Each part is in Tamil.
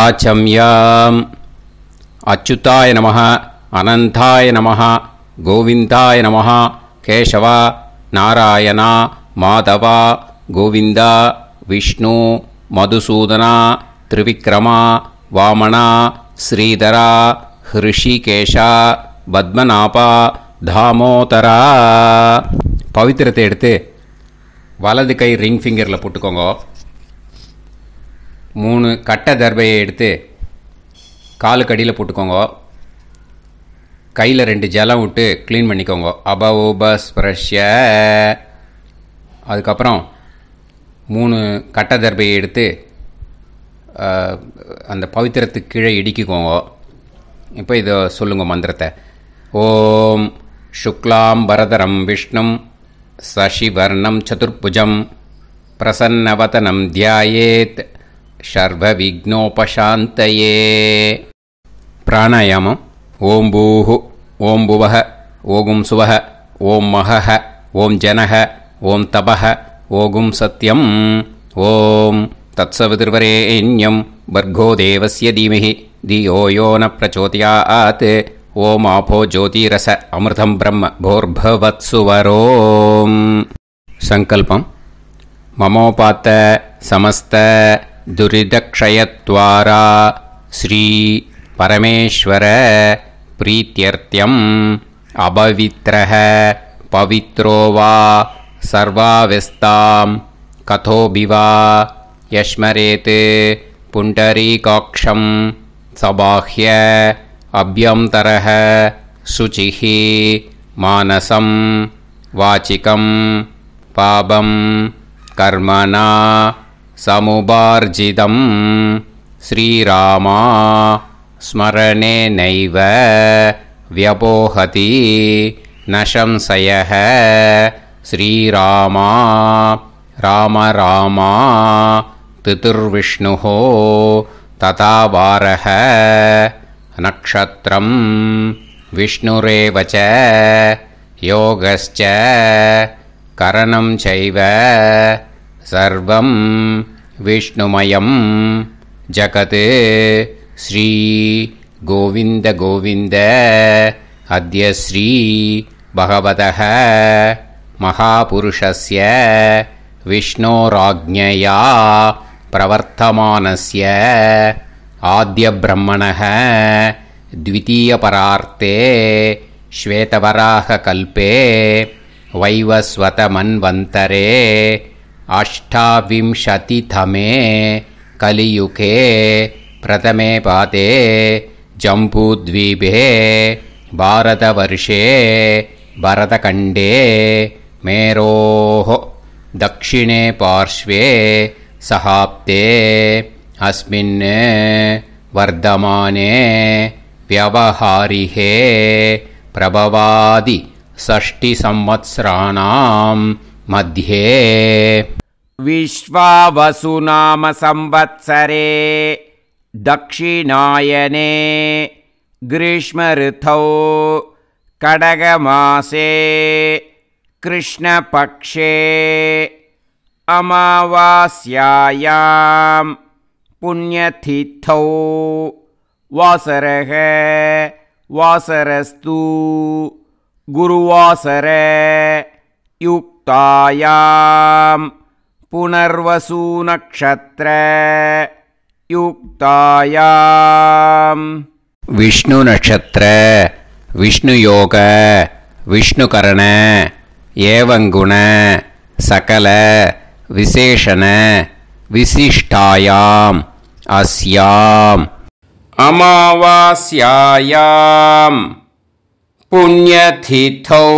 ஆச்சம்யாம். அச்சுதாய நமः, அனந்தாய நமः, கோவிந்தாய நமः, கேசவா, நாராயணா, மாதவா, கோவிந்தா, விஷ்ணு, மதுசூதனா, திரிவிக்ரமா, வாமனா, ஸ்ரீதரா, ஹிருஷிகேஷா, பத்மநாபா, தாமோதரா. பவித்திரத்தை எடுத்து வலது கை ரிங் ஃபிங்கரில் போட்டுக்கோங்க. 3 கட்டை தர்பையை எடுத்து காலுக்கடியில் போட்டுக்கோங்க. கையில் 2 ஜலம் விட்டு க்ளீன் பண்ணிக்கோங்க. அபவோபஸ்பிரஷ்ய. அதுக்கப்புறம் 3 கட்டை தர்பையை எடுத்து அந்த பவித்திரத்துக்கு கீழே இடிக்கிக்கோங்க. இப்போ இதை சொல்லுங்க மந்திரத்தை. ஓம் சுக்லாம் பரதரம் விஷ்ணும் சசிவர்ணம் சதுர்புஜம் பிரசன்னவதனம் தியாயேத் சர்வ விக்னோபசாந்தயே. பிராணாயாமம். ஓம் பூஹு, ஓம் புவஹ, ஓகும் சுவஹ, ஓம் மஹஹ, ஓம் ஜனஹ, ஓம் தபஹ, ஓகும் சத்யம். ஓம் தத்சவிதுர்வரேண்யம் பர்கோ தேவஸ்ய தீமஹி தியோ யோ ந பிரச்சோதயாத். ஓம் ஆபோ ஜோதிரச அமிர்தம் பிரம்ம போர்பவத்சுவரோம். சங்கல்பம். மமோபாத்த சமஸ்த துரிதக்ஷயத்வாரா ஸ்ரீ பரமேஸ்வர பிரீத்யர்த்தியம் அபவித்ரஹ பவித்ரோ வா சர்வாவஸ்தாம் கதோபிவா யஸ்மரேத் புண்டரீகாக்ஷம் சபாஹ்ய அப்யந்தரஹ சுசிஹ மானசம் வாசிகம் பாபம் கர்மணா சமுபார்ஜிதம் ஸ்ரீராமா ஸ்மரணேனைவ வ்யபோஹதி நசம்சயஹ. ஸ்ரீராமா ராம ராமா திதிர்விஷ்ணுः ததா வாரஹ. நக்ஷத்ரம் விஷ்ணுரேவ ச யோகஸ்ச கரணம் சைவ சர்வம் விஷ்ணுமயம் ஜகத். ஸ்ரீ கோவிந்த கோவிந்த அத்ய ஸ்ரீ பகவதः மகாபுருஷஸ்ய விஷ்ணோராஜ்ஞயா பிரவர்த்தமானஸ்ய ஆத்ய பிரம்மணः த்விதீயபரார்த்தே ஸ்வேதவராக கல்பே வைவஸ்வத மன்வந்தரே அஷ்டாவிம்சதிதமே கலியுகே பிரதமே பாதே ஜம்பூத்வீபே பாரதவர்ஷே பரதகண்டே மேரோः தக்ஷிணே பார்ஷ்வே சஹாப்தே அஸ்மின் வர்தமானே व्यवहारिहे प्रभवादि षष्टि संवत्सराणाम् मध्ये विश्वावसु नाम संवत्सरे दक्षिणायने ग्रीष्मऋतौ कडगमासे कृष्णपक्षे अमावास्यायां पुण्यतिथौ वासरः वासरस्तु गुरुवासर युक्तायां पुनर्वसु नक्षत्र युक्तायां विष्णु नक्षत्र विष्णु योग विष्णुकरण एवं गुण सकल विशेषण विशिष्टायां अस्यां அமாவாஸ்யாயாம் புண்ணியதிதௌ.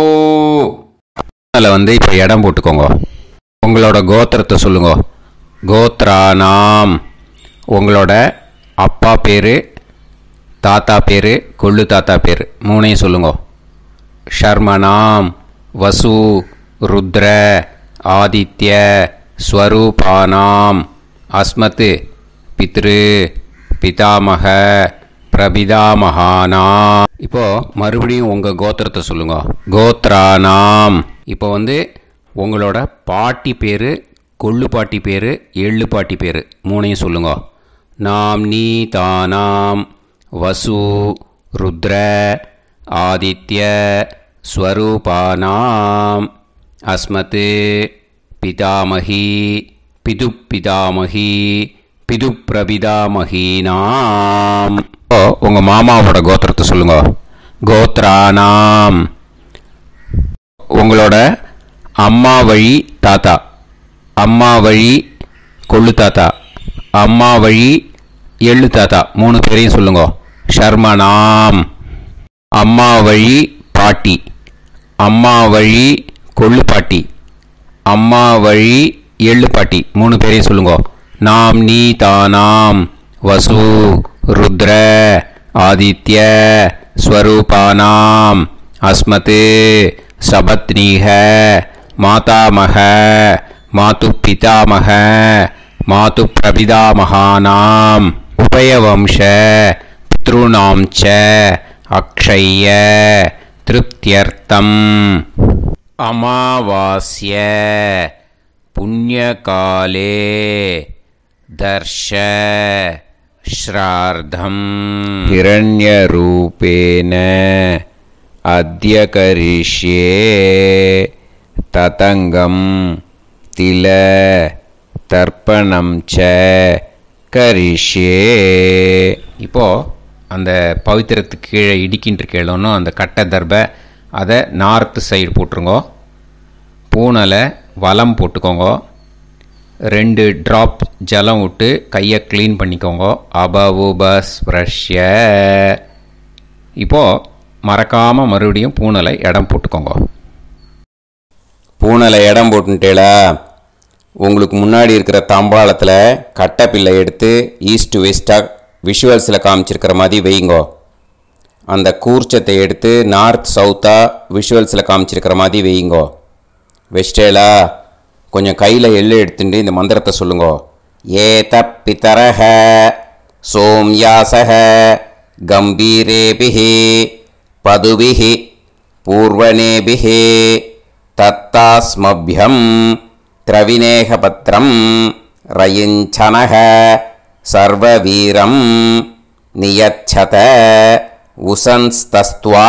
அதில் இப்போ இடம் போட்டுக்கோங்க. உங்களோட கோத்திரத்தை சொல்லுங்க. கோத்ரானாம். உங்களோட அப்பா பேர், தாத்தா பேர், கொள்ளு தாத்தா பேர் 3ஐயும் சொல்லுங்க. ஷர்மனாம் வசு ருத்ர ஆதித்ய ஸ்வரூபானாம் அஸ்மத் பித்ரு பிதாமக பிரபிதாமகானா. இப்போ மறுபடியும் உங்கள் கோத்திரத்தை சொல்லுங்க. கோத்ரானாம். இப்போ உங்களோட பாட்டி பேர், கொள்ளு பாட்டி பேர், எள்ளு பாட்டி பேர் 3ஐயும் சொல்லுங்க. நாம்னி தானாம் வசு ருத்ர ஆதித்ய ஸ்வரூபானாம் அஸ்மத் பிதாமகி பிதுப்பிதாமகி பிதுப்பிரபிதாமகீனாம். உங்கள் மாமாவோட கோத்திரத்தை சொல்லுங்க. கோத்ரானாம் உங்களோட அம்மா வழி தாத்தா, அம்மா வழி கொள்ளு தாத்தா, அம்மா வழி எள்ளு தாத்தா 3 பேரையும் சொல்லுங்க. ஷர்மனாம் அம்மா வழி பாட்டி, அம்மா வழி கொள்ளு பாட்டி, அம்மா வழி எள்ளு பாட்டி 3 பேரையும் சொல்லுங்க. நாம்னி தானாம் வசு ருத்ர ஆதித்ய ஸ்வரூபானாம் அஸ்மத் சபத்னீஹ மாதாமக மாது பிதாமக மாது பிரபிதாமகானாம் உபயவம்ச பித்ருணாம் ச அக்ஷய்ய திருப்தியர்த்தம் அமாவாஸ்ய புண்ணியகாலே தர்ஷ ஸ்ரார்த்தம் ஹிரண்யரூபேன அத்ய கரிஷ்யே ததங்கம் தில தர்ப்பணம் ச கரிஷ்யே. இப்போது அந்த பவித்திரத்துக்கு கீழே இடிக்கின்ற கேளோன்னு அந்த கட்டை தர்பை அதை நார்த்து சைடு போட்டுருங்கோ. பூனலை வலம் போட்டுக்கோங்க. 2 ட்ராப் ஜலம் விட்டு கையை க்ளீன் பண்ணிக்கோங்க. அபவுபஸ்ப்ரஷ்ய. இப்போது மறக்காமல் மறுபடியும் பூனலை இடம் போட்டுக்கோங்க. பூனலை இடம் போட்டுட்டேளா, உங்களுக்கு முன்னாடி இருக்கிற தாம்பாளத்தில் கட்டை பிள்ளை எடுத்து ஈஸ்ட் வெஸ்டாக விஷுவல்ஸில் காமிச்சிருக்கிற மாதிரி வைங்கோ. அந்த கூர்ச்சத்தை எடுத்து நார்த் சவுத்தாக விஷுவல்ஸில் காமிச்சிருக்கிற மாதிரி வைங்கோ. வெஸ்டேலா கொஞ்சம் கையில் எள்ளு எடுத்துட்டு இந்த மந்திரத்தை சொல்லுங்கோ. ஏத பிதரஹ சோம்யாசஹ கம்பீரேபிஹி பதுபிஹி பூர்வனேபிஹி தத்தாஸ்மப்யம் திரவிநேகபத்ரம் ரயிஞ்சனஹ சர்வவீரம் நியச்சத உசன்ஸ்தஸ்த்வா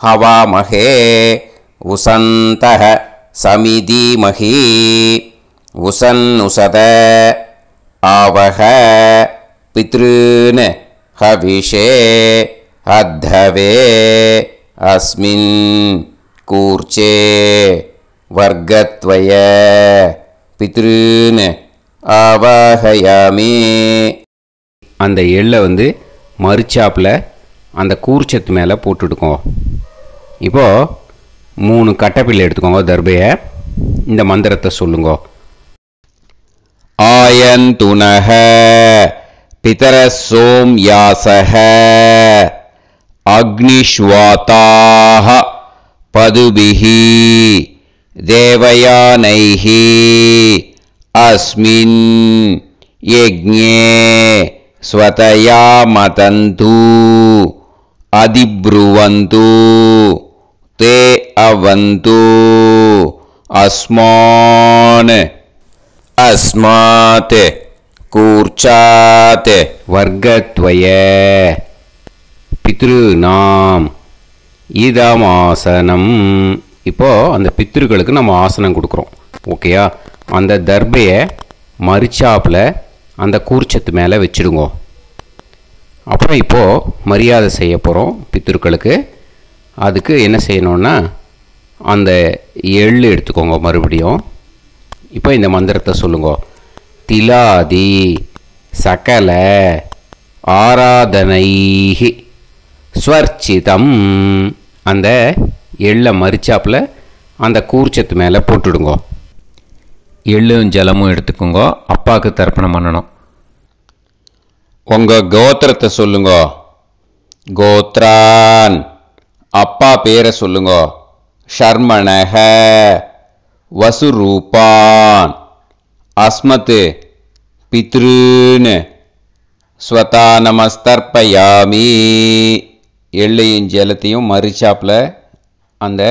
ஹவாமஹே உசந்தஹ சமிதீமஹி உசன்னுசத ஆவஹ பித்ருன் ஹவிஷே அத்தவே அஸ்மின் கூர்ச்சே வர்க்கத்வய பித்ருன் ஆவாஹயாமி. அந்த எள்ளை மறுச்சாப்பில் அந்த கூர்ச்சத்து மேலே போட்டுடுக்கோங்க. இப்போது 3 கட்டைப்பிள்ளை எடுத்துக்கோங்க. தர்பையை இந்த மந்திரத்தை சொல்லுங்க. ஆயந்துனஹ பிதர சோம்யாசஹ அக்னிஷ்வாதாஹ பதுபிஹி தேவயானைஹி அஸ்மின் யஜ்ஞே ஸ்வதயா மதந்து அதிப்ருவந்து தே அவது அஸ்மான் அஸ்மாத் கூர்ச்சாத் வர்க்கத்வய பித்ருநாம் இதமாசனம். இப்போது அந்த பித்ருக்களுக்கு நம்ம ஆசனம் கொடுக்குறோம். ஓகேயா? அந்த தர்பையை மறுச்சாப்பில் அந்த கூர்ச்சத்து மேலே வச்சுடுங்கோ. அப்புறம் இப்போது மரியாதை செய்ய போகிறோம் பித்ருக்களுக்கு. அதுக்கு என்ன செய்யணுன்னா அந்த எள்ளு எடுத்துக்கோங்க. மறுபடியும் இப்போ இந்த மந்திரத்தை சொல்லுங்க. திலாதி சகல ஆராதனைஹி ஸ்வர்ச்சிதம். அந்த எள்ளை மரிச்சாப்பில் அந்த கூர்ச்சத்து மேலே போட்டுடுங்கோ. எள்ளும் ஜலமும் எடுத்துக்கோங்க. அப்பாவுக்கு தர்ப்பணம் பண்ணணும். உங்கள் கோத்திரத்தை சொல்லுங்க. கோத்ரான் அப்பா பேரை சொல்லுங்க. ஷர்மணஹ வசுரூபான் அஸ்மத் பித்ருன் ஸ்வதா நமஸ்தர்ப்பயாமி. எள்ளையும் ஜலத்தையும் மறுச்சாப்பில் அந்த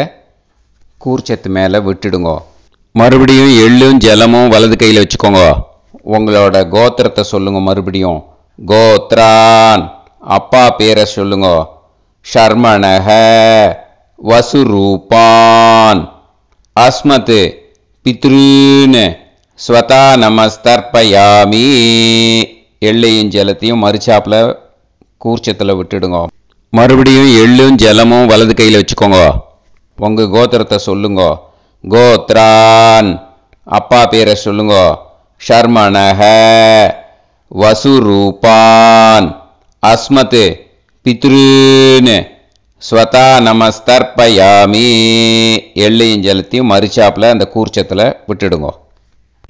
கூர்ச்சத்து மேலே விட்டுடுங்க. மறுபடியும் எள்ளும் ஜலமும் வலது கையில் வச்சுக்கோங்க. உங்களோட கோத்திரத்தை சொல்லுங்க. மறுபடியும் கோத்ரான். அப்பா பேரை சொல்லுங்க. ஷர்மணஹ வசுரூபான் அஸ்மத் பித்ருன்னு ஸ்வதா நமஸ்தர்ப்பயாமி. எள்ளையும் ஜலத்தையும் மறுச்சாப்பில் கூர்ச்சத்தில் விட்டுடுங்க. மறுபடியும் எள்ளும் ஜலமும் வலது கையில் வச்சுக்கோங்க. உங்கள் கோத்திரத்தை சொல்லுங்க. கோத்ரான். அப்பா பேரை சொல்லுங்க. ஷர்மணஹ வசுரூபான் அஸ்மத் பித்ருன்னு ஸ்வதா நமஸ்தர்ப்பயாமி. எள்ளையும் ஜலத்தையும் மறுச்சாப்பில் அந்த கூர்ச்சத்தில் விட்டுடுங்க.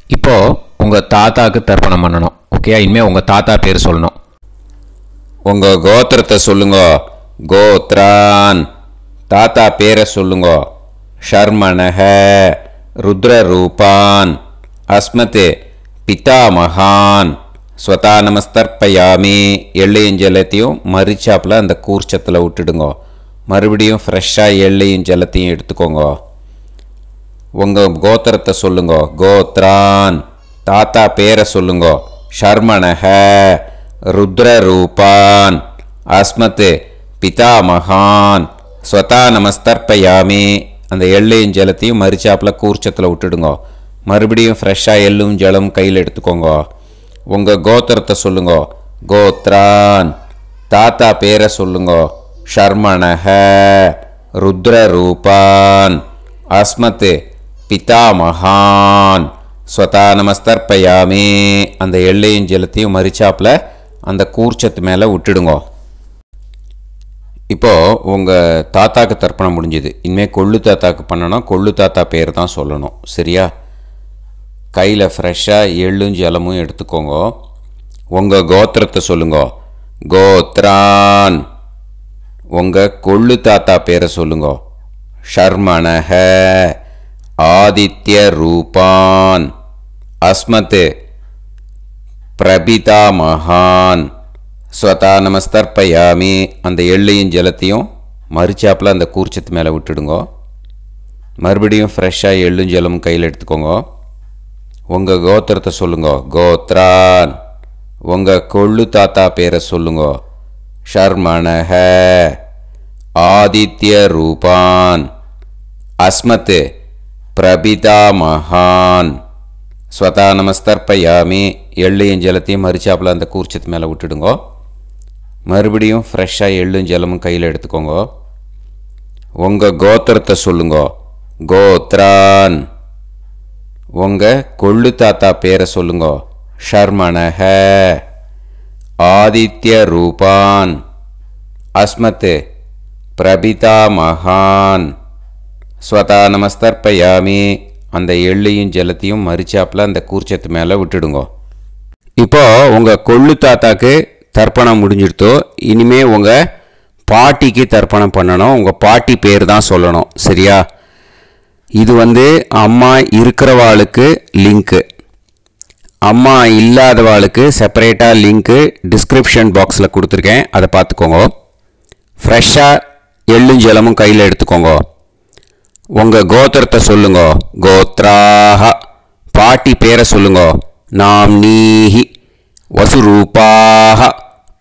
இப்போது உங்கள் தாத்தாவுக்கு தர்ப்பணம் பண்ணணும். ஓகே, இனிமேல் உங்கள் தாத்தா பேர் சொல்லணும். உங்கள் கோத்திரத்தை சொல்லுங்க. கோத்ரான். தாத்தா பேரை சொல்லுங்க. ஷர்மணஹ ருத்ரரூபான் அஸ்மத் பிதாமகான் ஸ்வதா நமஸ்தர்ப்பயாமி. எள்ளையும் ஜலத்தையும் மறுச்சாப்பில் அந்த கூர்ச்சத்தில் விட்டுடுங்க. மறுபடியும் ஃப்ரெஷ்ஷாக எள்ளையும் ஜலத்தையும் எடுத்துக்கோங்க. உங்கள் கோத்திரத்தை சொல்லுங்க. கோத்ரான். தாத்தா பேரை சொல்லுங்க. ஷர்மணஹ ருத்ரரூபான் அஸ்மத் பிதாமகான் ஸ்வதா நமஸ்தர்ப்பயாமி. அந்த எள்ளையும் ஜலத்தையும் மறுச்சாப்பில் கூர்ச்சத்தில் விட்டுடுங்க. மறுபடியும் ஃப்ரெஷ்ஷாக எள்ளும் ஜலம் கையில் எடுத்துக்கோங்க. உங்கள் கோத்திரத்தை சொல்லுங்க. கோத்ரான். தாத்தா பேரை சொல்லுங்க. ஷர்மணஹ ருத்ரரூபான் அஸ்மத் பிதாமகான் ஸ்வதா நமஸ்தர்ப்பயாமி. அந்த எள்ளையும் ஜலத்தையும் மறுச்சாப்பில் அந்த கூர்ச்சத்து மேலே விட்டுடுங்க. இப்போது உங்கள் தாத்தாக்கு தர்ப்பணம் முடிஞ்சுது. இனிமேல் கொள்ளு தாத்தாக்கு பண்ணணும். கொள்ளு தாத்தா பேர் தான் சொல்லணும். சரியா? கையில் ஃப்ரெஷ்ஷாக எள்ளும் ஜலமும் எடுத்துக்கோங்க. உங்கள் கோத்திரத்தை சொல்லுங்க. கோத்ரான். உங்கள் கொள்ளு தாத்தா பேரை சொல்லுங்க. ஷர்மணஹ ஆதித்ய ரூபான் அஸ்மத் பிரபிதாமகான் ஸ்வதா நமஸ்தர்ப்பயாமி. அந்த எள்ளையும் ஜலத்தையும் மறுச்சாப்பில் அந்த கூர்ச்சத்து மேலே விட்டுடுங்க. மறுபடியும் ஃப்ரெஷ்ஷாக எள்ளும் ஜலமும் கையில் எடுத்துக்கோங்க. உங்கள் கோத்திரத்தை சொல்லுங்க. கோத்ரான். உங்கள் கொள்ளு தாத்தா பேரை சொல்லுங்க. ஷர்மணஹ ஆதித்ய ரூபான் அஸ்மத் பிரபிதாமகான் ஸ்வதா நமஸ்தர்ப்பயாமி. எள்ளையும் ஜலத்தையும் மறுச்சாப்பில் அந்த கூர்ச்சத்து மேலே விட்டுடுங்க. மறுபடியும் ஃப்ரெஷ்ஷாக எள்ளும் ஜலமும் கையில் எடுத்துக்கோங்க. உங்கள் கோத்திரத்தை சொல்லுங்க. கோத்ரான். உங்கள் கொள்ளு தாத்தா பேரை சொல்லுங்க. ஷர்மணஹ ஆதித்ய ரூபான் அஸ்மத் பிரபிதாமகான் ஸ்வதா நமஸ்தர்ப்பயாமி. அந்த எள்ளையும் ஜலத்தையும் மறுச்சாப்பில் அந்த கூர்ச்சத்து மேலே விட்டுடுங்க. இப்போது உங்கள் கொள்ளு தாத்தாக்கு தர்ப்பணம் முடிஞ்சிடுத்தோ. இனிமேல் உங்கள் பாட்டிக்கு தர்ப்பணம் பண்ணணும். உங்கள் பாட்டி பேர் தான் சொல்லணும். சரியா? இது அம்மா இருக்கிறவாளுக்கு லிங்க்கு, அம்மா இல்லாதவாளுக்கு செப்பரேட்டாக லிங்க்கு டிஸ்கிரிப்ஷன் பாக்ஸில் கொடுத்துருக்கேன். அதை பார்த்துக்கோங்க. ஃப்ரெஷ்ஷாக எள்ளும் ஜலமும் கையில் எடுத்துக்கோங்க. உங்கள் கோத்திரத்தை சொல்லுங்க. கோத்ராஹ. பாட்டி பேரை சொல்லுங்க. நாம்னீஹி வசுரூபாஹ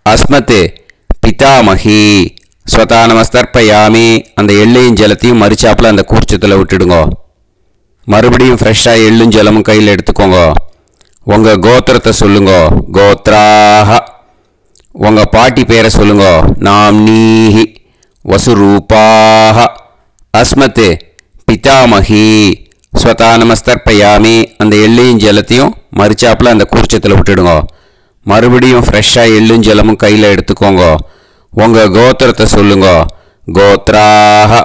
அஸ்மத் பிதாமகி ஸ்வதா நமஸ்தர்ப்பயாமி. அந்த எள்ளையும் ஜலத்தையும் மறுச்சாப்பில் அந்த கூர்ச்சத்தில் விட்டுடுங்க. மறுபடியும் ஃப்ரெஷ்ஷாக எள்ளும் ஜலமும் கையில் எடுத்துக்கோங்க. உங்கள் கோத்திரத்தை சொல்லுங்க. கோத்ராஹ. உங்கள் பாட்டி பேரை சொல்லுங்க. நாம்னீஹி வசுரூபாஹ அஸ்மத் பிதாமகி ஸ்வதா நமஸ்தர்ப்பயாமி. அந்த எள்ளையும் ஜலத்தையும் மறுச்சாப்பில் அந்த கூர்ச்சத்தில் விட்டுடுங்க. மறுபடியும் ஃப்ரெஷ்ஷாக எள்ளும் ஜலமும் கையில் எடுத்துக்கோங்க. உங்கள் கோத்திரத்தை சொல்லுங்க. கோத்ராஹ.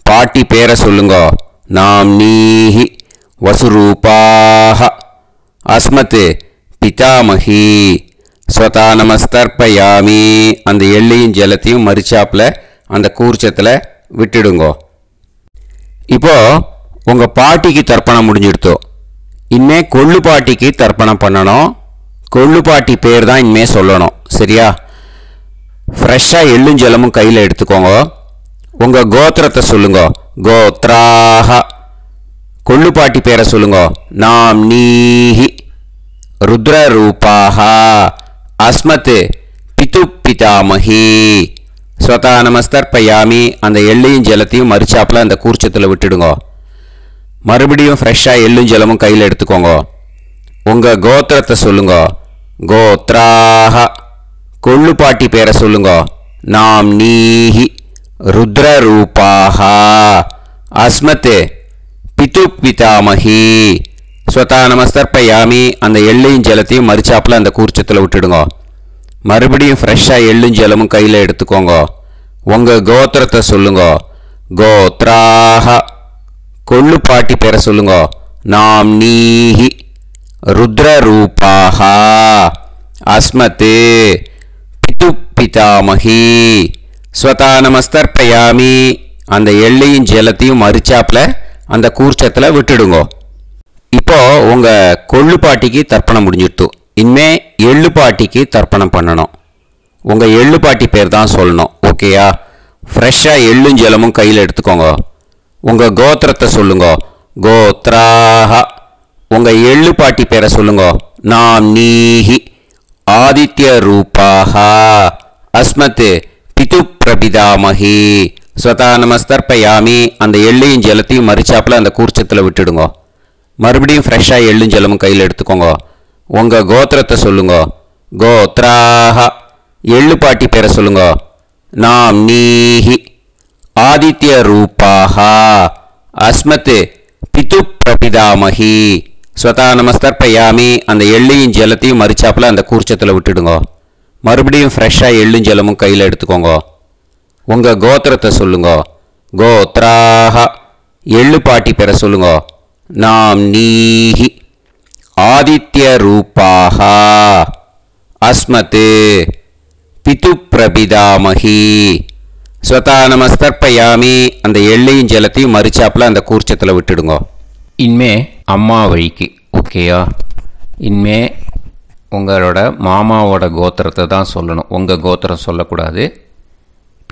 பாட்டி பேரை சொல்லுங்க. நாம்னீஹி வசுரூபாஹ அஸ்மத் பிதாமகி ஸ்வதா நமஸ்தர்ப்பயாமி. அந்த எள்ளையும் ஜலத்தையும் மறுச்சாப்பில் அந்த கூர்ச்சத்தில் விட்டுடுங்க. இப்போது உங்கள் பாட்டிக்கு தர்ப்பணம் முடிஞ்சிடுத்தோ. இனிமே கொள்ளு பாட்டிக்கு தர்ப்பணம் பண்ணணும். கொள்ளு பாட்டி பேர் தான் இனிமே சொல்லணும். சரியா? ஃப்ரெஷ்ஷாக எள்ளும் ஜலமும் கையில் எடுத்துக்கோங்க. உங்கள் கோத்திரத்தை சொல்லுங்க. கோத்ராஹ. கொள்ளு பாட்டி பேரை சொல்லுங்க. நாம்னீஹி ருத்ரரூபாः அஸ்மத் பிது பிதாமகி. ஸ்வதா நமஸ்தர்ப்பயாமி. அந்த எள்ளையும் ஜலத்தையும் மறிச்சாப்பில் அந்த கூர்ச்சத்தில் விட்டுடுங்க. மறுபடியும் ஃப்ரெஷ்ஷாக எள்ளும் ஜலமும் கையில் எடுத்துக்கோங்க. உங்கள் கோத்திரத்தை சொல்லுங்க. கோத்ராஹ. கொள்ளுப்பாட்டி பேரை சொல்லுங்க. நாம் நீஹி ருத்ரரூபாஹ அஸ்மத் பிது பிதாமகி. ஸ்வதா நமஸ்தர்ப்பயாமி. அந்த எள்ளையும் ஜலத்தையும் மறிச்சாப்பில் அந்த கூர்ச்சத்தில் விட்டுடுங்க. மறுபடியும் ஃப்ரெஷ்ஷாக எள்ளும் ஜலமும் கையில் எடுத்துக்கோங்க. உங்கள் கோத்திரத்தை சொல்லுங்க. கோத்ராஹ. கொள்ளுப்பாட்டி பேரை சொல்லுங்க. நாம் நீஹி ருத்ரரூபாஹ அஸ்மத் பிது பிதாமகி. ஸ்வதா நமஸ்தர்ப்பயாமி. அந்த எள்ளையும் ஜலத்தையும் மறிச்சாப்பில் அந்த கூர்ச்சத்தில் விட்டுடுங்க. இப்போ உங்கள் கொள்ளுப்பாட்டிக்கு தர்ப்பணம் முடிஞ்சிடுத்து. இனிமே எள்ளுப்பாட்டிக்கு தர்ப்பணம் பண்ணணும். உங்கள் எள்ளுப்பாட்டி பேர் தான் சொல்லணும். ஓகேயா? ஃப்ரெஷ்ஷாக எள்ளும் ஜலமும் கையில் எடுத்துக்கோங்க. உங்கள் கோத்திரத்தை சொல்லுங்க. கோத்ராஹ. உங்கள் எள்ளுப்பாட்டி பேரை சொல்லுங்க. நாம் நீஹி ஆதித்ய ரூபாஹ அஸ்மத் பிது பிரபிதாமகி. ஸ்வதா நமஸ்தர்ப்பயாமி. அந்த எள்ளையும் ஜலத்தையும் மறிச்சாப்பில் அந்த கூர்ச்சத்தில் விட்டுடுங்க. மறுபடியும் ஃப்ரெஷ்ஷாக எள்ளும் ஜலமும் கையில் எடுத்துக்கோங்க. உங்கள் கோத்திரத்தை சொல்லுங்க. கோத்ராஹ. எள்ளுப்பாட்டி பேரை சொல்லுங்க. நாம் நீஹி ஆதித்ய ரூபாஹ அஸ்மத் பிது பிரபிதாமகி. ஸ்வதா நமஸ்தர்ப்பயாமி. அந்த எள்ளையும் ஜலத்தையும் மறிச்சாப்பில் அந்த கூர்ச்சத்தில் விட்டுடுங்க. மறுபடியும் ஃப்ரெஷ்ஷாக எள்ளும் ஜலமும் கையில் எடுத்துக்கோங்க. உங்கள் கோத்திரத்தை சொல்லுங்க. கோத்ராஹ. எள்ளுப்பாட்டி பேரை சொல்லுங்க. நாம் நீஹி ஆதித்ய ரூபாஹ அஸ்மத் பிது பிரபிதாமகி. ஸ்வதா நமஸ்தர்ப்பயாமி. அந்த எள்ளையும் ஜலத்தையும் மறிச்சாப்பில் அந்த கூர்ச்சத்தில் விட்டுடுங்க. இனிமே அம்மா வழிக்கு. ஓகேயா? இனிமே உங்களோட மாமாவோட கோத்திரத்தை தான் சொல்லணும். உங்கள் கோத்திரம் சொல்லக்கூடாது.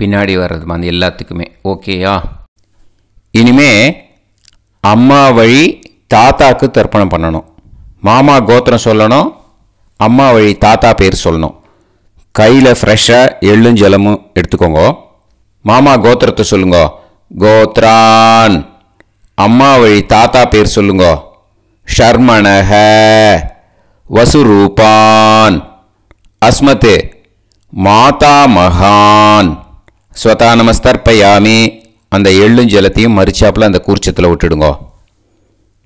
பின்னாடி வர்றது மாதிரி எல்லாத்துக்குமே. ஓகேயா? இனிமே அம்மா வழி தாத்தாக்கு தர்ப்பணம் பண்ணணும். மாமா கோத்திரம் சொல்லணும். அம்மா வழி தாத்தா பேர் சொல்லணும். கையில் ஃப்ரெஷ்ஷாக எள்ளும் ஜலமும் எடுத்துக்கோங்க. மாமா கோத்திரத்தை சொல்லுங்க. கோத்ரான். அம்மா வழி தாத்தா பேர் சொல்லுங்க. ஷர்மணஹ வசுரூபான் அஸ்மத் மாதா மகான். ஸ்வதா நமஸ்தர்ப்பயாமி. அந்த எள்ளும் ஜலத்தையும் மறிச்சாப்பில் அந்த கூர்ச்சத்தில் விட்டுடுங்க.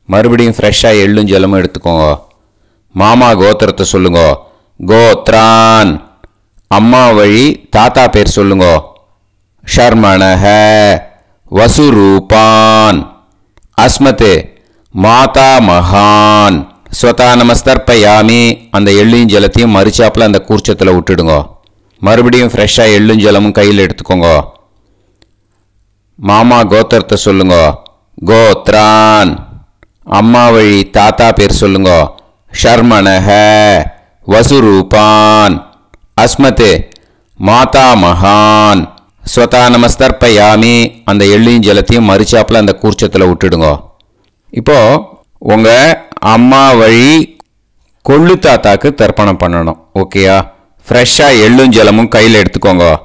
மறுபடியும் ஃப்ரெஷ்ஷாக எள்ளும் ஜலமும் எடுத்துக்கோங்க. மாமா கோத்திரத்தை சொல்லுங்க. கோத்ரான். அம்மா வழி தாத்தா பேர் சொல்லுங்க. ஷர்மணஹ வசுரூபான் அஸ்மத் மாதா மகான். ஸ்வதா நமஸ்தர்ப்பயாமி. அந்த எள்ளையும் ஜலத்தையும் மறிச்சாப்பில் அந்த கூர்ச்சத்தில் விட்டுடுங்க. மறுபடியும் ஃப்ரெஷ்ஷாக எள்ளும் ஜலமும் கையில் எடுத்துக்கோங்க. மாமா கோத்திரத்தை சொல்லுங்க. கோத்ரான். அம்மா வழி தாத்தா பேர் சொல்லுங்க. ஷர்மணஹ வசுரூபான் அஸ்மத் மாதா மகான். ஸ்வதா நமஸ்தர்ப்பயாமி. அந்த எள்ளையும் ஜலத்தையும் மறிச்சாப்பில் அந்த கூர்ச்சத்தில் விட்டுடுங்க. இப்போது உங்கள் அம்மா வழி கொள்ளு தாத்தாக்கு தர்ப்பணம் பண்ணணும். ஓகேயா? ஃப்ரெஷ்ஷாக எள்ளும் ஜலமும் கையில் எடுத்துக்கோங்க.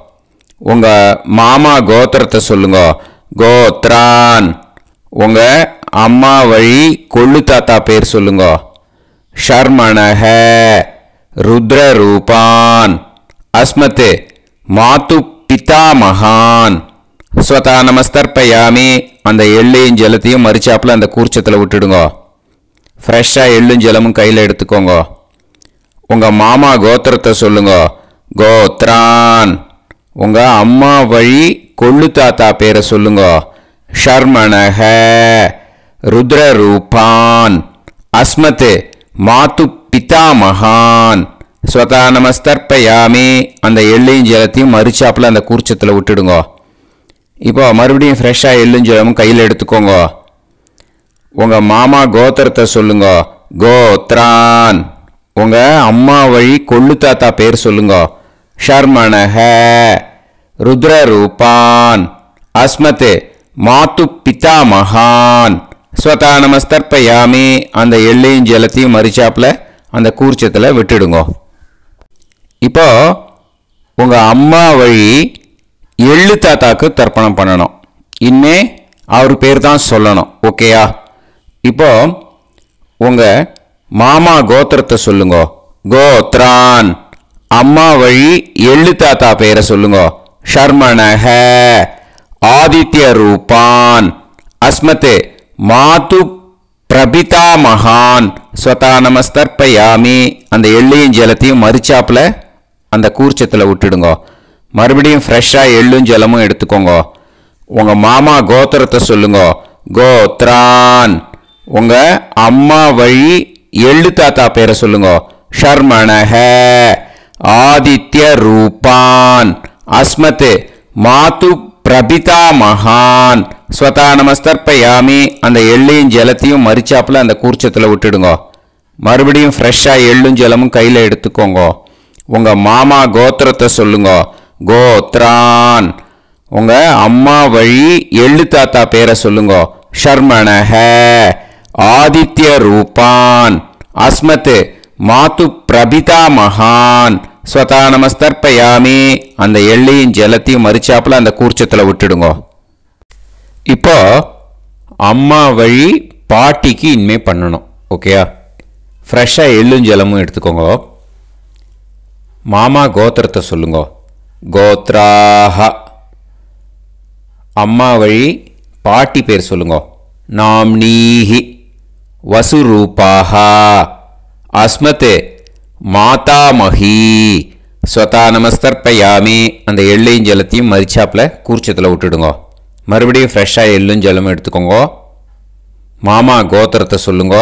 உங்கள் மாமா கோத்திரத்தை சொல்லுங்க. கோத்ரான். உங்கள் அம்மா வழி கொள்ளு தாத்தா பேர் சொல்லுங்க. ஷர்மணஹ ருத்ரரூபான் அஸ்மத் மாது பிதாமகான். ஸ்வதா நமஸ்தர்ப்பயாமி. அந்த எள்ளையும் ஜலத்தையும் மறிச்சாப்பில் அந்த கூர்ச்சத்தில் விட்டுடுங்க. ஃப்ரெஷ்ஷாக எள்ளும் ஜலமும் கையில் எடுத்துக்கோங்க. உங்கள் மாமா கோத்திரத்தை சொல்லுங்க. கோத்ரான். உங்கள் அம்மா வழி கொள்ளு தாத்தா பேரை சொல்லுங்க. ஷர்மணஹ ருத்ரரூபான் அஸ்மத் மாது பிதாமகான். ஸ்வதா நமஸ்தர்ப்பயாமி. அந்த எள்ளையும் ஜலத்தையும் மறிச்சாப்பில் அந்த கூர்ச்சத்தில் விட்டுடுங்க. இப்போ மறுபடியும் ஃப்ரெஷ்ஷாக எள்ளும் ஜலமும் கையில் எடுத்துக்கோங்க. உங்கள் மாமா கோத்திரத்தை சொல்லுங்க. கோத்ரான். உங்கள் அம்மா வழி கொள்ளு தாத்தா பேர் சொல்லுங்க. ஷர்மணஹ ருத்ரரூபான் அஸ்மத் மாது பிதாமகான். ஸ்வதா நமஸ்தர்ப்பயாமி. அந்த எள்ளையும் ஜலத்தையும் மறிச்சாப்பில் அந்த கூர்ச்சத்தில் விட்டுடுங்க. இப்போ உங்கள் அம்மா வழி எள்ளு தாத்தாக்கு தர்ப்பணம் பண்ணணும். இனிமே அவர் பேர் தான் சொல்லணும். ஓகேயா? இப்போ உங்கள் மாமா கோத்திரத்தை சொல்லுங்க. கோத்ரான். அம்மா வழி எள்ளு தாத்தா பேரை சொல்லுங்க. ஷர்மணஹ ஆதித்ய ரூபான் அஸ்மதே மாது பிரபிதா மகான் ஸ்வதா நமஸ்தர்ப்பயாமி. அந்த எள்ளையும் ஜலத்தையும் மறிச்சாப்பில் அந்த கூர்ச்சத்தில் விட்டுடுங்க. மறுபடியும் ஃப்ரெஷ்ஷாக எள்ளும் ஜலமும் எடுத்துக்கோங்க. உங்கள் மாமா கோத்திரத்தை சொல்லுங்க. கோத்ரான். உங்கள் அம்மா வழி எள்ளு தாத்தா பேரை சொல்லுங்க. ஷர்மணஹ ஆதித்ய ரூபான் அஸ்மதே மாது பிரபிதா மகான் ஸ்வதா நமஸ்தர்ப்பயாமி. அந்த எள்ளையும் ஜலத்தையும் மறிச்சாப்பில் அந்த கூர்ச்சத்தில் விட்டுடுங்க. மறுபடியும் ஃப்ரெஷ்ஷாக எள்ளும் ஜலமும் கையில் எடுத்துக்கோங்க. உங்கள் மாமா கோத்திரத்தை சொல்லுங்க. கோத்ரான். உங்கள் அம்மா வழி எள்ளு தாத்தா பேரை சொல்லுங்க. ஷர்மணஹ ஆதித்ய ரூபான் அஸ்மதே மாது பிரபிதா மகான் ஸ்வதா நமஸ்தர்ப்பயாமி. அந்த எள்ளையும் ஜலத்தையும் மறிச்சாப்பில் அந்த கூர்ச்சத்தில் விட்டுடுங்க. இப்போ அம்மா வழி பாட்டிக்கு இனிமே பண்ணணும். ஓகேயா? ஃப்ரெஷ்ஷாக எள்ளும் ஜலமும் எடுத்துக்கோங்க. மாமா கோத்திரத்தை சொல்லுங்க. கோத்ராஹ. அம்மா வழி பாட்டி பேர் சொல்லுங்க. நாம்னீஹி வசுரூபாஹ அஸ்மதே மாதாமஹி ஸ்வதா நமஸ்தர்ப்பயாமி. அந்த எள்ளையும் ஜலத்தையும் மறிச்சாப்பில் கூர்ச்சத்தில் விட்டுடுங்க. மறுபடியும் ஃப்ரெஷ்ஷாக எள்ளும் ஜலமும் எடுத்துக்கோங்க. மாமா கோத்திரத்தை சொல்லுங்க.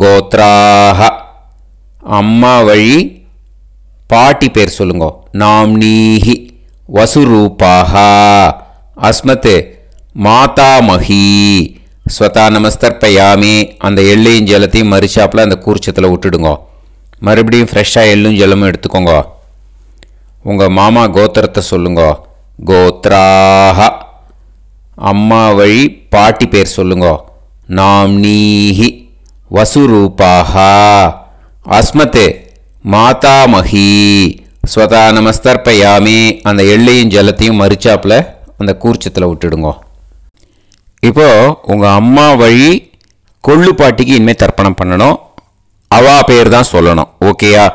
கோத்ராஹ. அம்மா வழி பாட்டி பேர் சொல்லுங்க. நாம்னீஹி வசுரூபாஹ அஸ்மதே மாதாமஹி ஸ்வதா நமஸ்தர்ப்பயாமி. அந்த எள்ளையும் ஜலத்தையும் மறிச்சாப்பில் அந்த கூர்ச்சத்தில் விட்டுடுங்க. மறுபடியும் ஃப்ரெஷ்ஷாக எள்ளும் ஜலமும் எடுத்துக்கோங்க. உங்கள் மாமா கோத்திரத்தை சொல்லுங்க. கோத்ராஹ. அம்மா வழி பாட்டி பேர் சொல்லுங்க. நாம்னீஹி வசுரூபாஹ அஸ்மதே மாதாமஹி ஸ்வதா நமஸ்தர்ப்பயாமி. அந்த எள்ளையும் ஜலத்தையும் மறிச்சாப்பில் அந்த கூர்ச்சத்தில் விட்டுடுங்க. இப்போ உங்கள் அம்மா வழி கொள்ளு பாட்டிக்கு இனிமேல் தர்ப்பணம் பண்ணணும். அவா பேர் தான் சொல்லணும். ஓகேயா?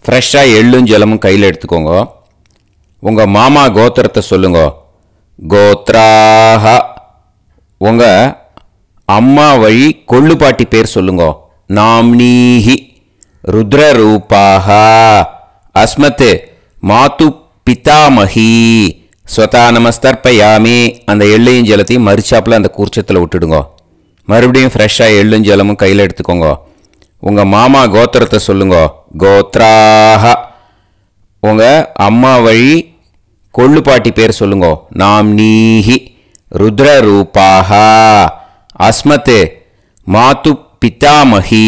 ஃப்ரெஷ்ஷாக எள்ளும் ஜலமும் கையில் எடுத்துக்கோங்க. உங்கள் மாமா கோத்திரத்தை சொல்லுங்க. கோத்ராஹ. உங்கள் அம்மா வழி கொள்ளு பாட்டி பேர் சொல்லுங்க. நாம்னீஹி ருத்ரரூபாஹ அஸ்மதே மாது பிதாமஹி ஸ்வதா நமஸ்தர்ப்பயாமி. அந்த எள்ளையும் ஜலத்தையும் மறிச்சாப்பில் அந்த கூர்ச்சத்தில் விட்டுடுங்க. மறுபடியும் ஃப்ரெஷ்ஷாக எள்ளும் ஜலமும் கையில் எடுத்துக்கோங்க. உங்கள் மாமா கோத்திரத்தை சொல்லுங்க. கோத்ராஹ. உங்கள் அம்மா வழி கொள்ளு பாட்டி பேர் சொல்லுங்க. நாம்னீஹி ருத்ரரூபாஹ அஸ்மதே மாது பிதாமஹி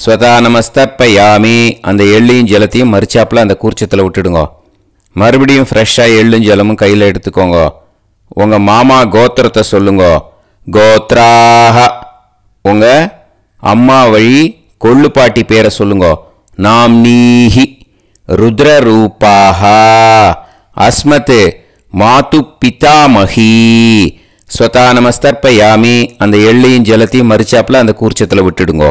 ஸ்வதா நமஸ்தர்ப்பயாமி. அந்த எள்ளையும் ஜலத்தையும் மறிச்சாப்பில் அந்த கூர்ச்சத்தில் விட்டுடுங்க. மறுபடியும் ஃப்ரெஷ்ஷாக எள்ளும் ஜலமும் கையில் எடுத்துக்கோங்க. உங்கள் மாமா கோத்திரத்தை சொல்லுங்க. கோத்ராஹ. உங்கள் அம்மா வழி கொள்ளு பாட்டி பேரை சொல்லுங்க. நாம்னீஹி ருத்ரரூபாஹ அஸ்மதே மாது பிதாமஹி ஸ்வதா நமஸ்தர்ப்பயாமி. அந்த எள்ளையும் ஜலத்தையும் மறிச்சாப்பில் அந்த கூர்ச்சத்தில் விட்டுடுங்க.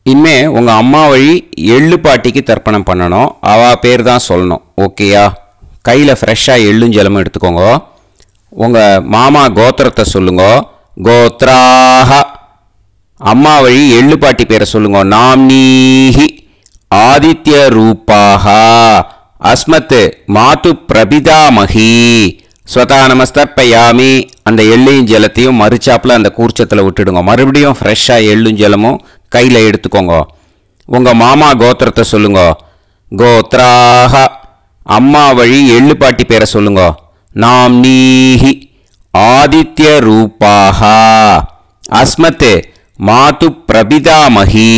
இனிமே உங்கள் அம்மா வழி எள்ளு பாட்டிக்கு தர்ப்பணம் பண்ணணும். அவா பேர் தான் சொல்லணும். ஓகேயா? கையில் ஃப்ரெஷ்ஷாக எள்ளும் ஜலமும் எடுத்துக்கோங்க. உங்கள் மாமா கோத்திரத்தை சொல்லுங்க. கோத்ராஹ. அம்மா வழி எள்ளு பாட்டி பேரை சொல்லுங்க. நாம்னீஹி ஆதித்ய ரூபாஹ அஸ்மத் மாது பிரபிதாமஹி ஸ்வதா நமஸ்தர்ப்பயாமி. அந்த எள்ளையும் ஜலத்தையும் மறுச்சாப்பில் அந்த கூர்ச்சத்தில் விட்டுடுங்க. மறுபடியும் ஃப்ரெஷ்ஷாக எள்ளும் ஜலமும் கையில் எடுத்துக்கோங்க. உங்கள் மாமா கோத்திரத்தை சொல்லுங்க. கோத்ராஹ. அம்மா வழி எள்ளு பாட்டி பேரை சொல்லுங்க. நாம்னீஹி ஆதித்ய ரூபாஹ அஸ்மத் மாது பிரபிதாமஹி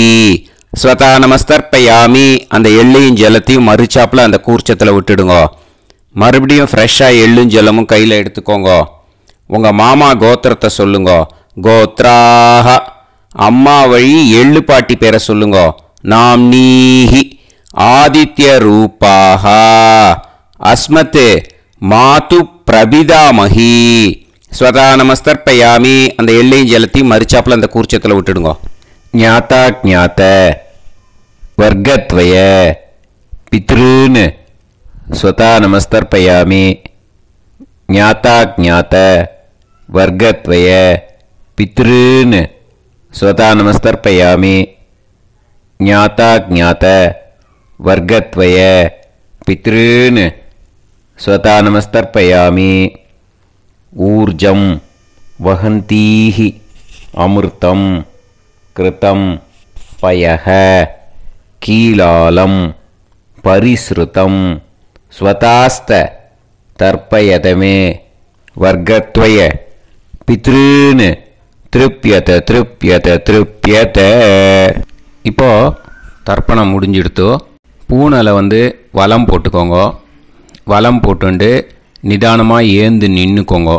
ஸ்வதா நமஸ்தர்ப்பயாமி. அந்த எள்ளையும் ஜலத்தையும் மறுச்சாப்பில் அந்த கூர்ச்சத்தில் விட்டுடுங்க. மறுபடியும் ஃப்ரெஷ்ஷாக எள்ளும் ஜலமும் கையில் எடுத்துக்கோங்க. உங்கள் மாமா கோத்திரத்தை சொல்லுங்க. கோத்ராஹ. அம்மா வழி எள்ளு பாட்டி பேரை சொல்லுங்க. நாம்னீஹி ஆதித்யரூபாः அஸ்மத் மாது பிரபிதாமஹி. ஸ்வதா நமஸ்தர்ப்பயாமி. அந்த எள்ளையும் ஜலத்தையும் மரிச்சாப்பில் அந்த கூர்ச்சத்தில் விட்டுடுங்க. ஞாத்தா ஜாத்த வர்க்கத்வய பித்ருன் ஸ்வதா நமஸ்தர்ப்பயாமி. ஞாத்தா ஜாத்த வர்க்கத்வய பித்ருன் ஸ்வதா நமஸ்தர்ப்பயாமி. ஞாத்தா ஜாத்த வர்க்கத்வய பித்ருன் ஸ்வதா நமஸ்தர்ப்பயாமி. ஊர்ஜம் வஹந்தீஹி அமிர்தம் கிருதம் பயஹ கீலாலம் பரிஸ்ருதம் ஸ்வதாஸ்த தர்ப்பயதமே வர்க்கத்வய பித்ருன் திருப்யத திருப்யத திருப்யத. இப்போ தர்ப்பணம் முடிஞ்சிடுத்தோ. பூனலை வலம் போட்டுக்கோங்க. வலம் போட்டுண்டு நிதானமாக ஏந்து நின்றுக்கோங்க.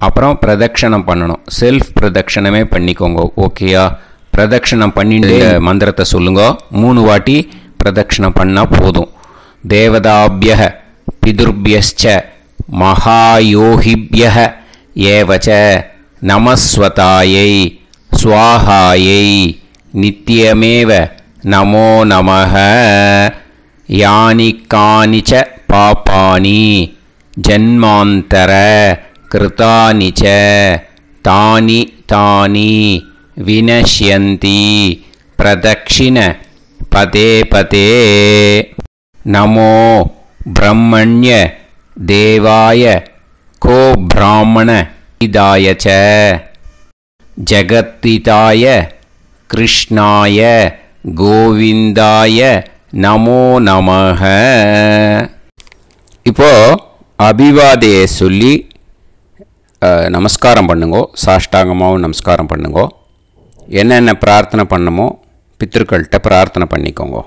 அப்புறம் பிரதட்சணம் பண்ணணும். செல்ஃப் பிரதட்சணமே பண்ணிக்கோங்க. ஓகேயா? பிரதட்சணம் பண்ணிட்டு மந்திரத்தை சொல்லுங்க. 3 வாட்டி பிரதட்சணம் பண்ணால் போதும். தேவதாபிய பிதுர்பியச்ச மகாயோகிபிய ஏவச்ச நமஸ்வதாயை ஸ்வாஹாயை நித்யமேவ நமோ நமஹ. யானி கானிச்ச பாபானி ஜன்மாந்தர கிருதானி ச தானி தானி வினஷ்யந்தி பிரதக்ஷிண பதே பதே. நமோ பிரம்மண்ய தேவாய கோ பிராமண இதாய ச ஜகத்திதாய கிருஷ்ணாய கோவிந்தாய நமோ நமஹ. இப்போ அபிவாதையை சொல்லி நமஸ்காரம் பண்ணுங்கோ. சாஷ்டாங்கமாகவும் நமஸ்காரம் பண்ணுங்கோ. என்னென்ன பிரார்த்தனை பண்ணமோ பித்திருக்கள்கிட்ட பிரார்த்தனை பண்ணிக்கோங்க.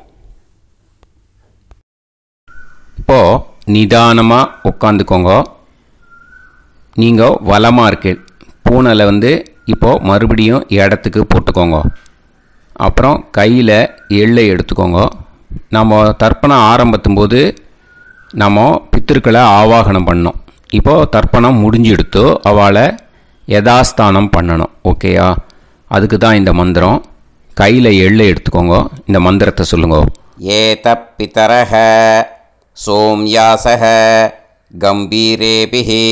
இப்போது நிதானமாக உட்காந்துக்கோங்க. நீங்கள் வலமாக இருக்கு பூனலை இப்போது மறுபடியும் இடத்துக்கு போட்டுக்கோங்க. அப்புறம் கையில் எள்ளை எடுத்துக்கோங்க. நம்ம தர்ப்பணம் ஆரம்பித்தும்போது நம்ம பித்திருக்களை ஆவாகனம் பண்ணோம். இப்போது தர்ப்பணம் முடிஞ்செடுத்தோ அவளை யதாஸ்தானம் பண்ணணும். ஓகேயா? அதுக்கு தான் இந்த மந்திரம். கையில் எள்ளை எடுத்துக்கோங்க. இந்த மந்திரத்தை சொல்லுங்க. ஏத பிதரஹ சோம்யாசஹ கம்பீரேபிஹி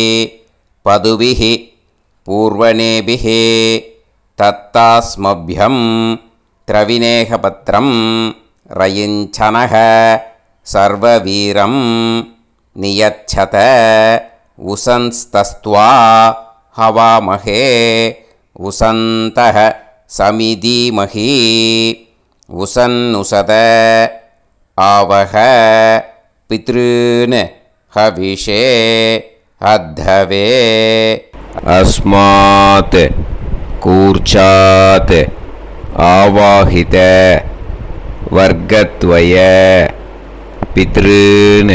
பதுபிஹி பூர்வணேபிஹி தத்தாஸ்மப்யம் திரவிநேகபத்ரம் ரயிஞ்சனஹ சர்வவீரம் நியச்சத உசன்ஸ்தஸ்த்வா ஹவாமஹே உசந்தஹ சமிதீமஹி உசன்னுசத ஆவஹ பித்ருன் ஹவிஷே அத்தவே. அஸ்மாத் கூர்ச்சாத் ஆவாஹித வர்க்கத்வய பித்ருன்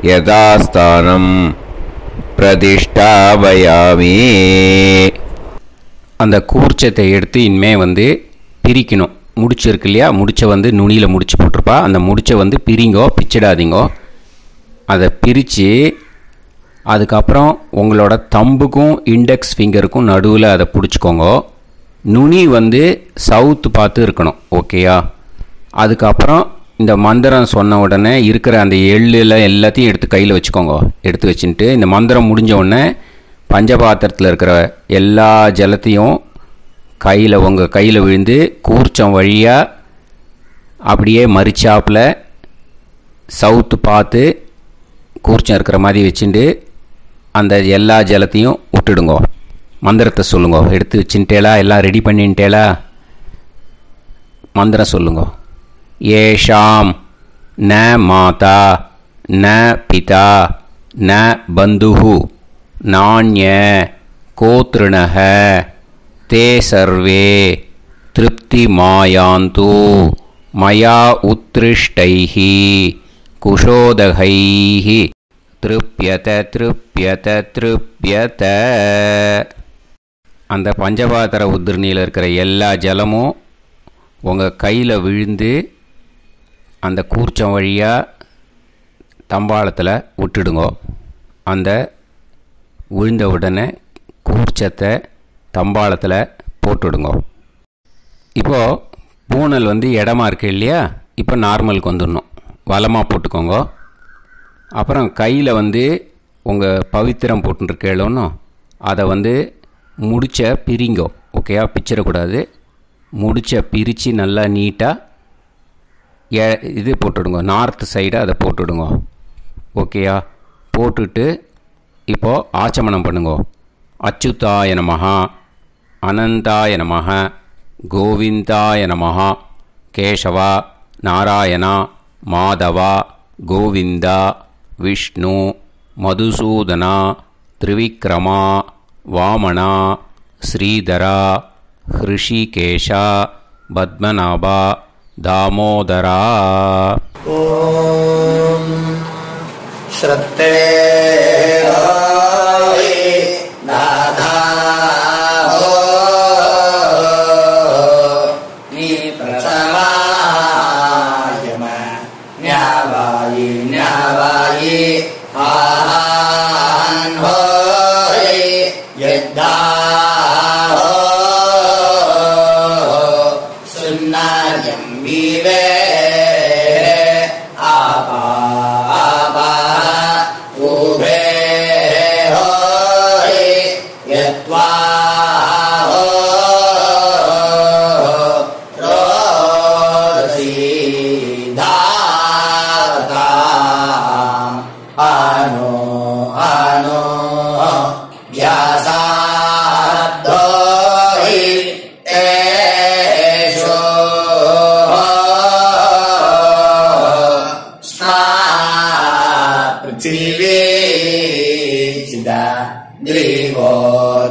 யதாஸ்தானம் பிரதிஷ்டாபயாமி. அந்த கூர்ச்சத்தை எடுத்து இனிமே பிரிக்கணும். முடிச்சிருக்கு இல்லையா? முடிச்சை நுனியில் முடிச்சு போட்டிருப்பா. அந்த முடிச்சை பிரிங்கோ, பிச்சிடாதீங்கோ. அதை பிரித்து அதுக்கப்புறம் உங்களோட தம்புக்கும் இண்டெக்ஸ் ஃபிங்கருக்கும் நடுவில் அதை பிடிச்சிக்கோங்க. நுனி சவுத்து பார்த்து இருக்கணும். ஓகேயா? அதுக்கப்புறம் இந்த மந்திரம் சொன்ன உடனே இருக்கிற அந்த எள்ளில் எல்லாத்தையும் எடுத்து கையில் வச்சுக்கோங்க. எடுத்து வச்சுட்டு இந்த மந்திரம் முடிஞ்ச உடனே பஞ்சபாத்திரத்தில் இருக்கிற எல்லா ஜலத்தையும் உங்கள் கையில் விழுந்து கூர்ச்சம் வழியாக அப்படியே மரிச்சாப்பில் சவுத்து பார்த்து கூர்ச்சம் இருக்கிற மாதிரி வச்சுட்டு அந்த எல்லா ஜலத்தையும் விட்டுடுங்க. மந்திரத்தை சொல்லுங்க. எடுத்து வச்சுட்டேலா? எல்லாம் ரெடி பண்ணிட்டேலா? மந்திரம் சொல்லுங்க. ஏஷாம் ந மாதா ந பிதா ந பந்துஹு நாண்ய கோத்ருணஹ தே சர்வே திருப்தி மாயாந்து மயா உத்ருஷ்டைஹி குஷோதகைஹி திருப்யத திருப்யத திருப்யத. அந்த பஞ்சபாத்திர உதிர்ணியில் இருக்கிற எல்லா ஜலமும் உங்கள் கையில் விழுந்து அந்த கூர்ச்சம் வழியாக தம்பாளத்தில் விட்டுடுங்க. அந்த விழுந்த உடனே கூர்ச்சத்தை தம்பாளத்தில் போட்டுவிடுங்க. இப்போது பூனல் இடமா இருக்கு இல்லையா, இப்போ நார்மலுக்கு வந்துடணும். வலமாக போட்டுக்கோங்க. அப்புறம் கையில் உங்கள் பவித்திரம் போட்டுருக்கேளோன்னு அதை முடிச்ச பிரிங்கோ. ஓகேயா, பிச்சிடக்கூடாது. முடிச்ச பிரித்து நல்லா நீட்டாக இது போட்டுவிடுங்க. நார்த் சைடை அதை போட்டுவிடுங்க. ஓகேயா, போட்டுட்டு இப்போது ஆச்சமனம் பண்ணுங்க. அச்சுதாய நமஹ, அனந்தாய நமஹ, கோவிந்தாய நமஹ, கேசவா, நாராயணா, மாதவா, கோவிந்தா, விஷ்ணு, மதுசூதனா, திரிவிக்ரமா, வாமனா, ஸ்ரீதரா, ஹிருஷிகேஷா, பத்மநாபா, தாமோதரா. ஓம் ஸ்ரத்தே நாதா நீ பிரசமாயம ஞாவாயி ஞாவாயி ஆஹான் ஹோய் யத்தா சுன்னாயம் வீவே ஆபா ஆபா உபே ஹோய் யத்வா ரோசி தாதா ஆனோ ஆனோ வியாசாதோஹி தேஷோ ஸ்னா பிருத்திவி சிதா த்ரிவோ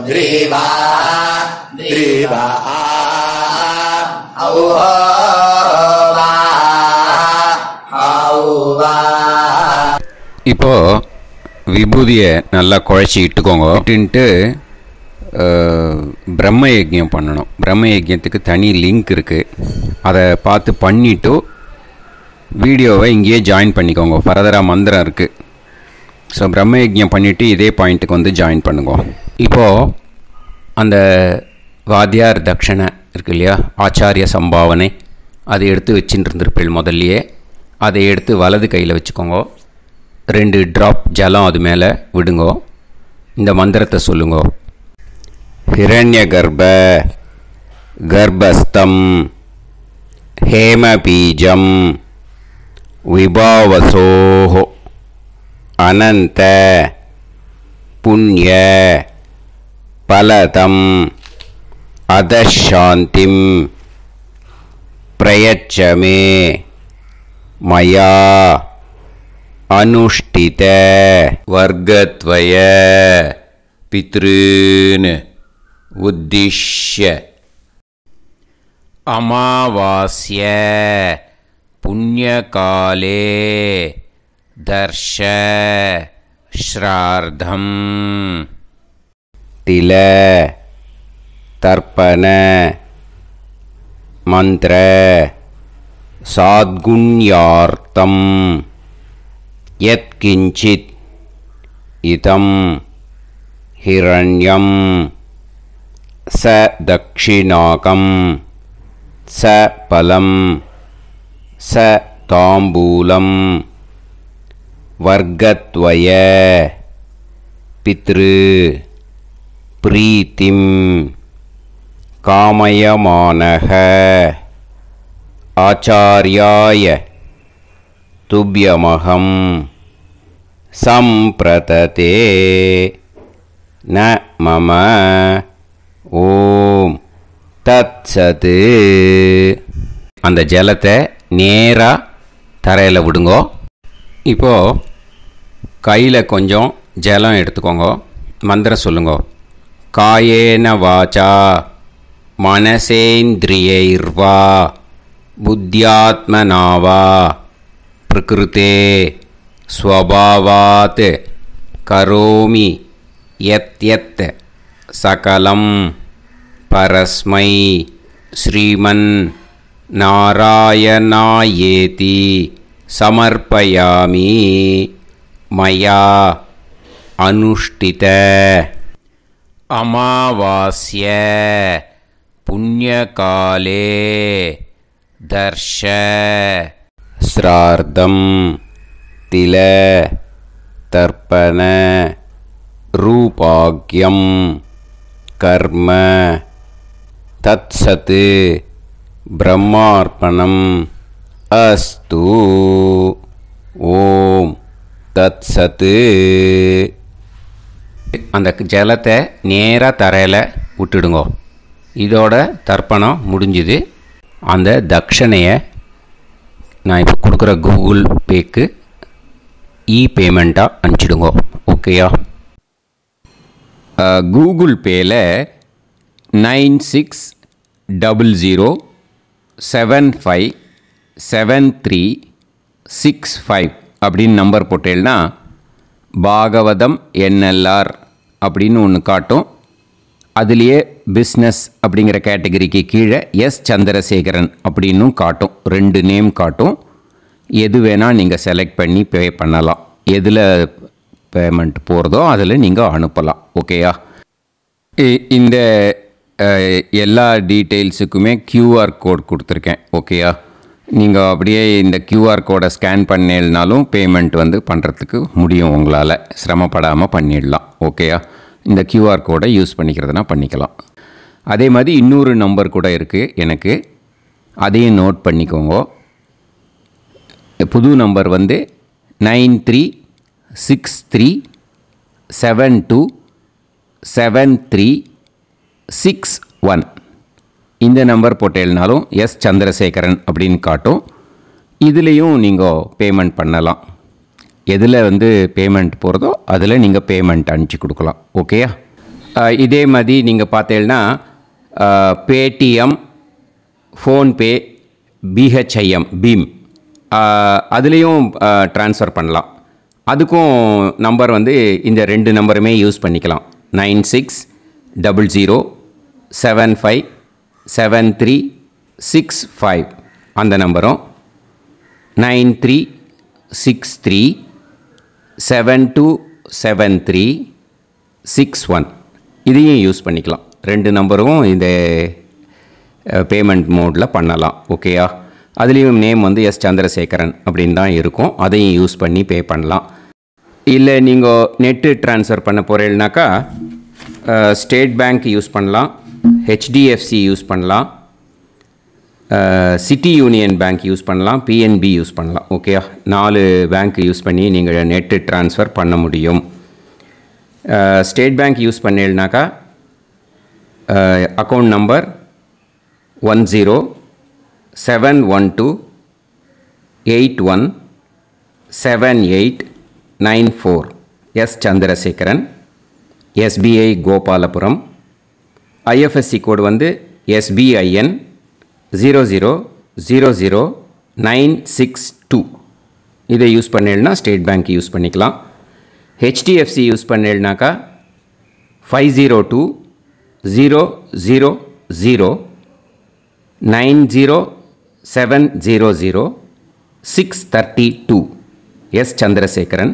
த்ரிவா த்ரிவா ஔவா ஔவா. இப்போது விபூதியை நல்லா குழச்சி இட்டுக்கோங்க. இட்டுன்ட்டு பிரம்ம யஜ்யம் பண்ணணும். பிரம்ம யஜ்யத்துக்கு தனி லிங்க் இருக்குது. அதை பார்த்து பண்ணிவிட்டு வீடியோவை இங்கேயே ஜாயின் பண்ணிக்கோங்க. ஃபர்தராக மந்திரம் இருக்குது. ஸோ பிரம்ம யஜ்யம் பண்ணிவிட்டு இதே பாயிண்ட்டுக்கு ஜாயின் பண்ணுங்க. இப்போது அந்த வாத்தியார் தட்சணை இருக்கு இல்லையா, ஆச்சாரிய சம்பாவனை, அதை எடுத்து வச்சுட்டு இருந்திருப்பேள் முதல்லையே. அதை எடுத்து வலது கையில் வச்சுக்கோங்க. 2 ட்ராப் ஜலம் அது மேலே விடுங்கோ. இந்த மந்திரத்தை சொல்லுங்கோ. ஹிரண்ய கர்ப்ப கர்ப்பஸ்தம் ஹேமபீஜம் விபாவசோஹ அனந்த புண்ணிய பலதம் அதசாந்திம் பிரயச்சமே மயா அனுஷ்டித வர்க்கத்வய பித்ருன் உத்திஷ்ய அமாவாஸ்ய புண்ணியகாலே தர்ஷ ஸ்ரார்த்தம் தில தர்ப்பண மந்திர சாத்குண்யார்த்தம் யத்கிஞ்சித் இதம் ஹிரண்யம் ச தக்ஷிணாகம் ச பலம் ச தாம்பூலம் வர்க்கத்வய பித்ரு பிரீத்திம் காமயமானஹ ஆச்சார்யாய துப்யமகம் சம்பிரததே ந மம ஓம் தத்சத். அந்த ஜலத்தை நேராக தரையில் விடுங்கோ. இப்போது கையில் கொஞ்சம் ஜலம் எடுத்துக்கோங்க. மந்திரம் சொல்லுங்கோ. காயேன வாச்சா மனசேந்திரியைர்வா புத்தியாத்மனாவா பிரகிருதே ஸ்வபாவாத் கரோமி யத் யத் சகலம் பரஸ்மை ஸ்ரீமன் நாராயணாயேதி சமர்ப்பயாமி மயா அனுஷ்டித அமாவாஸ்ய புண்ணியகாலே தர்ஷ ஸ்ரார்த்தம் தில தர்ப்பண ரூபாக்யம் கர்ம தத்சத் பிரம்மார்ப்பணம் அஸ்து. ஓம் தத்சத். அந்த ஜலத்தை நேராக தரையில் விட்டுடுங்க. இதோட தர்ப்பணம் முடிஞ்சுது. அந்த தட்சணையை நான் இப்போ கொடுக்குற கூகுள் பேக்கு பேமெண்ட்டாக அனுப்பிச்சிடுங்க. ஓகேயா? கூகுள் பேயில் 9600757365 அப்படின்னு நம்பர் போட்டேன்னா பாகவதம் NLR அப்படின்னு ஒன்று காட்டும். அதுலேயே பிஸ்னஸ் அப்படிங்கிற கேட்டகரிக்கு கீழே எஸ் சந்திரசேகரன் அப்படின்னும் காட்டும். 2 நேம் காட்டும். எது வேணால் நீங்கள் செலக்ட் பண்ணி பே பண்ணலாம். எதில் பேமெண்ட் போகிறதோ அதில் நீங்கள் அனுப்பலாம். ஓகேயா? இந்த எல்லா டீட்டெயில்ஸுக்குமே QR கோட் கொடுத்துருக்கேன். ஓகேயா? நீங்கள் அப்படியே இந்த QR கோடை ஸ்கேன் பண்ணேன்னாலும் பேமெண்ட் பண்ணுறதுக்கு முடியும். உங்களால் சிரமப்படாமல் பண்ணிடலாம். ஓகேயா? இந்த QR கோடை யூஸ் பண்ணிக்கிறதுனா பண்ணிக்கலாம். அதே மாதிரி இன்னொரு நம்பர் கூட இருக்குது எனக்கு. அதையும் நோட் பண்ணிக்கோங்க. புது நம்பர் 9363727361. இந்த நம்பர் போட்டேல்னாலும் எஸ் சந்திரசேகரன் அப்படின்னு காட்டும். இதுலேயும் நீங்கள் பேமெண்ட் பண்ணலாம். எதில் பேமெண்ட் போகிறதோ அதில் நீங்கள் பேமெண்ட் அனுப்பிச்சி கொடுக்கலாம். ஓகேயா? இதே மாதிரி நீங்கள் பார்த்தேன்னா பேடிஎம், ஃபோன்பே, BHIM பீம் அதுலேயும் ட்ரான்ஸ்ஃபர் பண்ணலாம். அதுக்கும் நம்பர் இந்த 2 நம்பருமே யூஸ் பண்ணிக்கலாம். 9600757365 அந்த நம்பரும் 9363727361 இதையும் யூஸ் பண்ணிக்கலாம். 2 நம்பரும் இந்த பேமெண்ட் மோடில் பண்ணலாம். ஓகேயா? அதுலேயும் நேம் எஸ் சந்திரசேகரன் அப்படின்னு தான் இருக்கும். அதையும் யூஸ் பண்ணி பே பண்ணலாம். இல்லை நீங்கள் நெட்டு ட்ரான்ஸ்ஃபர் பண்ண போகிறீங்கனாக்கா ஸ்டேட் பேங்க் யூஸ் பண்ணலாம், HDFC யூஸ் பண்ணலாம், சிட்டி யூனியன் பேங்க் யூஸ் பண்ணலாம், PNB யூஸ் பண்ணலாம். ஓகேயா? 4 பேங்க் யூஸ் பண்ணி நீங்கள் நெட்டு ட்ரான்ஸ்ஃபர் பண்ண முடியும். ஸ்டேட் பேங்க் யூஸ் பண்ணீங்கனாக்கா account number 1071281789 S Chandrasekaran, SBI Gopalapuram. IFSC code SBIN 0000962. இதை யூஸ் பண்ணேன்னா ஸ்டேட் பேங்க் யூஸ் பண்ணிக்கலாம். HDFC யூஸ் பண்ணேன்னாக்கா 5020090700 S Chandrasekaran.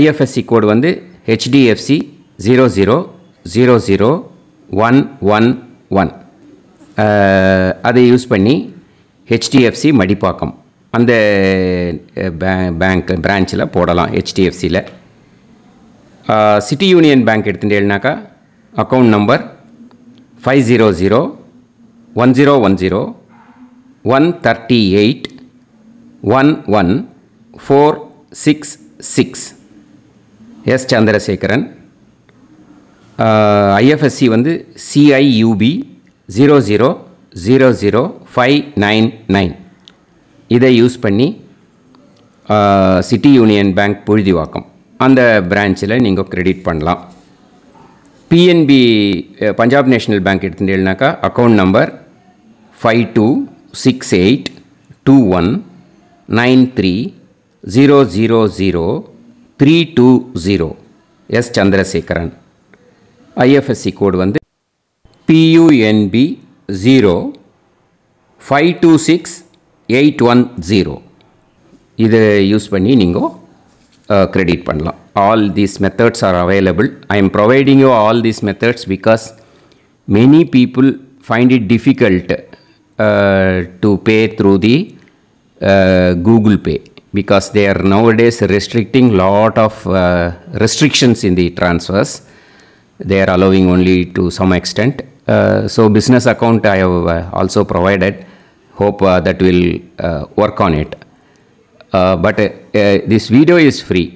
IFSC code HDFC 0000111. அதை யூஸ் பண்ணி HDFC மடிப்பாக்கம் அந்த பேங்க் பிரான்ச்சில் போடலாம். HDFCயில் சிட்டி யூனியன் பேங்க் எடுத்துட்டேன்னாக்கா account number 50010381146 S Chandrasekaran. IFSC CIUB 0000599. இதை யூஸ் பண்ணி சிட்டி யூனியன் பேங்க் புழுதிவாக்கம் அந்த பிரான்ச்சில் நீங்கள் கிரெடிட் பண்ணலாம். PNB பஞ்சாப் நேஷ்னல் பேங்க் எடுத்துட்டேன்னாக்கா account number 52682193000320 S Chandrasekaran. IFSC code PUNB 526810 இதை யூஸ் பண்ணி நீங்கள் credit பண்ணலாம். All these methods are available. I am providing you all these methods because many people find it difficult to pay through the Google Pay because they are nowadays restricting lot of restrictions in the transfers. They are allowing only to some extent. So business account I have also provided. Hope that will work on it. But this video is free.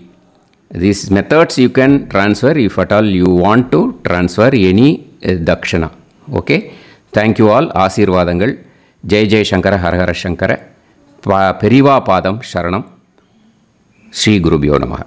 These methods you can transfer if at all you want to transfer any dakshana. Okay. Thank you all. ஆசீர்வாதங்கள். ஜெய் ஜெய் சங்கர ஹரஹர சங்கர. பெரிவா பாதம் சரணம். ஸ்ரீ குருபியோ நமஹ.